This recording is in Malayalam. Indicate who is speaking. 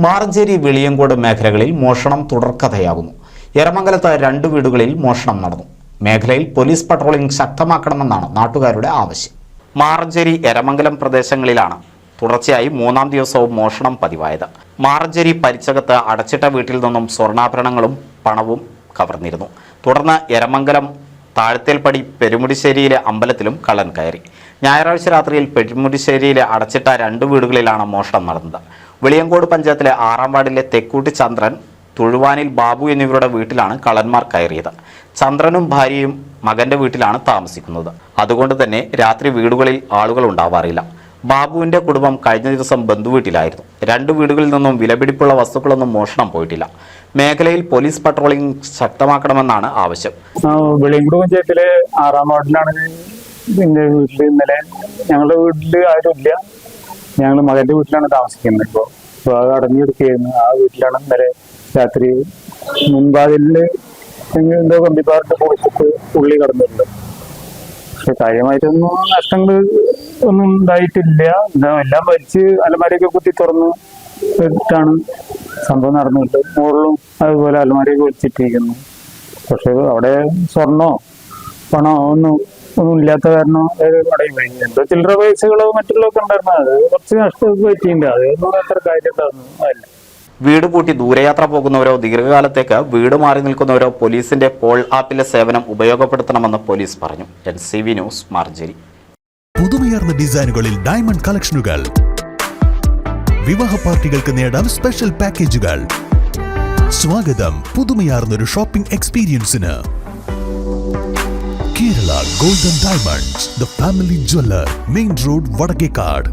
Speaker 1: മാറഞ്ചേരി വെളിയങ്കോട് മേഖലകളിൽ മോഷണം തുടർക്കഥയാകുന്നു. എരമംഗലത്ത് 2 വീടുകളിൽ മോഷണം നടന്നു. മേഖലയിൽ പോലീസ് പട്രോളിംഗ് ശക്തമാക്കണമെന്നാണ് നാട്ടുകാരുടെ ആവശ്യം. മാറഞ്ചേരി എരമംഗലം പ്രദേശങ്ങളിലാണ് തുടർച്ചയായി 3-ാം ദിവസവും മോഷണം പതിവായത്. മാറഞ്ചേരി പരിച്ചകത്ത് അടച്ചിട്ട വീട്ടിൽ നിന്നും സ്വർണ്ണാഭരണങ്ങളും പണവും കവർന്നിരുന്നു. തുടർന്ന് എരമംഗലം താഴത്തേൽപ്പടി പെരുമുടിശ്ശേരിയിലെ അമ്പലത്തിലും കള്ളൻ കയറി. ഞായറാഴ്ച രാത്രിയിൽ പെരുമുടിശ്ശേരിയിലെ അടച്ചിട്ട 2 വീടുകളിലാണ് മോഷണം നടന്നത്. വെളിയങ്കോട് പഞ്ചായത്തിലെ 6-ാം വാർഡിലെ തെക്കൂട്ടി ചന്ദ്രൻ, തുഴുവാനിൽ ബാബു എന്നിവരുടെ വീട്ടിലാണ് കള്ളന്മാർ കയറിയത്. ചന്ദ്രനും ഭാര്യയും മകന്റെ വീട്ടിലാണ് താമസിക്കുന്നത്. അതുകൊണ്ട് തന്നെ രാത്രി വീടുകളിൽ ആളുകൾ ഉണ്ടാവാറില്ല. ബാബുവിന്റെ കുടുംബം കഴിഞ്ഞ ദിവസം ബന്ധുവീട്ടിലായിരുന്നു. 2 വീടുകളിൽ നിന്നും വിലപിടിപ്പുള്ള വസ്തുക്കളൊന്നും മോഷണം പോയിട്ടില്ല. മേഖലയിൽ പോലീസ് പട്രോളിംഗ് ശക്തമാക്കണമെന്നാണ് ആവശ്യം.
Speaker 2: വെളിയങ്കോട് പഞ്ചായത്തിലെ 6-ാം വാർഡിലാണ് എന്റെ വീട്ടിൽ ഇന്നലെ. ഞങ്ങളുടെ വീട്ടില് ആരുമില്ല. ഞങ്ങൾ മകന്റെ വീട്ടിലാണ് താമസിക്കുന്നത്. ഇപ്പോൾ അത് അടഞ്ഞെടുക്കുകയായിരുന്നു. ആ വീട്ടിലാണ് ഇന്നലെ രാത്രി മുൻപാതില് എന്തോ കമ്പിപ്പാറിട്ട് പൊളിച്ചിട്ട് ഉള്ളി കടന്നിട്ടുണ്ട്. പക്ഷെ കാര്യമായിട്ടൊന്നും നഷ്ടങ്ങൾ ഒന്നും ഉണ്ടായിട്ടില്ല. എല്ലാം വലിച്ച് അലമാരയൊക്കെ കുത്തി തുറന്ന് ഇട്ടാണ് സംഭവം നടന്നിട്ട്. മുകളിലും അതുപോലെ അലമാരയൊക്കെ വലിച്ചിട്ടിരിക്കുന്നു. പക്ഷെ അവിടെ സ്വർണ്ണോ പണോ ഒന്നും ഇല്ലാത്ത കാരണം അടയും പോയി. എന്തോ ചില്ലറ പൈസകളോ മറ്റുള്ളതൊക്കെ ഉണ്ടായിരുന്നു. അത് കുറച്ച് നഷ്ടമൊക്കെ പറ്റിയിട്ടുണ്ട്. അതൊന്നും അത്ര കാര്യമായിട്ടൊന്നും.
Speaker 1: വീട് പൂട്ടി ദൂരയാത്ര പോകുന്നവരോ ദീർഘകാലത്തേക്ക് വീട് മാറി നിൽക്കുന്നവരോ പോലീസിന്റെ പോൾ ആപ്പിലെ സേവനം ഉപയോഗപ്പെടുത്തണമെന്ന് പോലീസ് പറഞ്ഞു. NCV news, Maranchery.
Speaker 3: പുതുമയാർന്ന ഡിസൈനുകളിൽ ഡയമണ്ട് കളക്ഷനുകൾ, വിവാഹ പാർട്ടികൾക്ക് നേടാം സ്പെഷ്യൽ പാക്കേജുകൾ. സ്വാഗതം പുതുമയാർന്നൊരു ഷോപ്പിംഗ് എക്സ്പീരിയൻസിന്. Kerala golden diamonds, the family jeweller, main road, Vadakkekad.